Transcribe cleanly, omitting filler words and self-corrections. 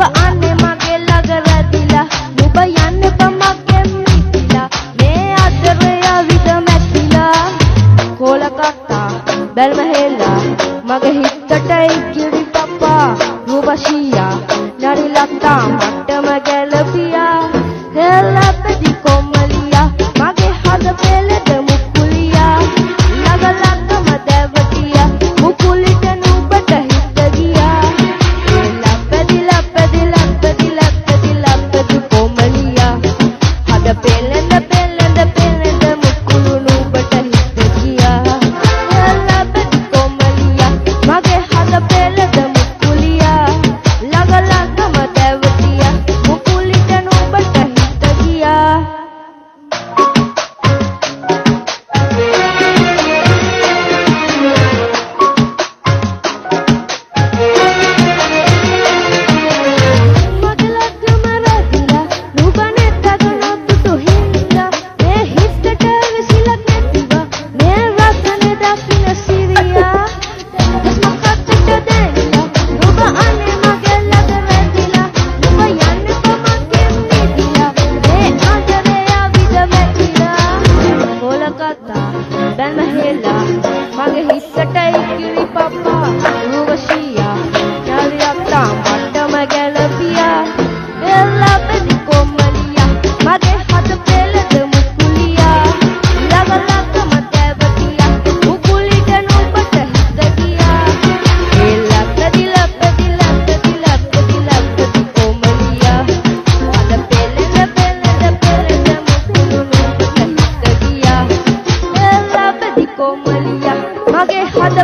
නුඹ අනේ මගේ ළඟ රැඳිලා නුඹ යන්න මගෙන් මිදිලා මේ අතරේ අවිද මැකිලා කොලකට්ටා බැල්ම හෙලා මගේ හිතට ඉකිරි පප්පා නුඹ ශියා නරි ලක්තා මට්ටම ගැලපියා හෙලා පැදි කොමලියා මගේ හද පෙළද මුකුලියා ළඟ ළඟම දැවටියා මුකුලිට නුඹට හිත ගියා හෙලා පැදිලා පැදිලා පැදිලා පැදිලා පැදි කොමලියා හද පෙළඳ පෙළඳ පෙළඳ මුකුළු නුඹට හිත ගියා හෙලා පැදි කොමලියා මගේ හද පෙළඳ මුකුලියා ළඟ ළඟම දැවටියා මුකුලිට නුඹට හිත ගියා මගේ හිතට ඉකිරි පප්පා රුවශියා නාරියක්තා මට්ටම ගැලපියා එල්ලා පැදි කොමලියා මගේ හද පෙළද මුකුලියා ළඟ ළඟම දැවටියා මුකුලිට නුඹට හිත ගියා එල්ලා පැදිලා පැදිලා පැදිලා පැදිලා පැදි කොමලියා හද පෙළද පෙළද පෙළද මුකුළු නුඹට හිත ගියා එල්ලා පැදි කොමලියා මගේ හද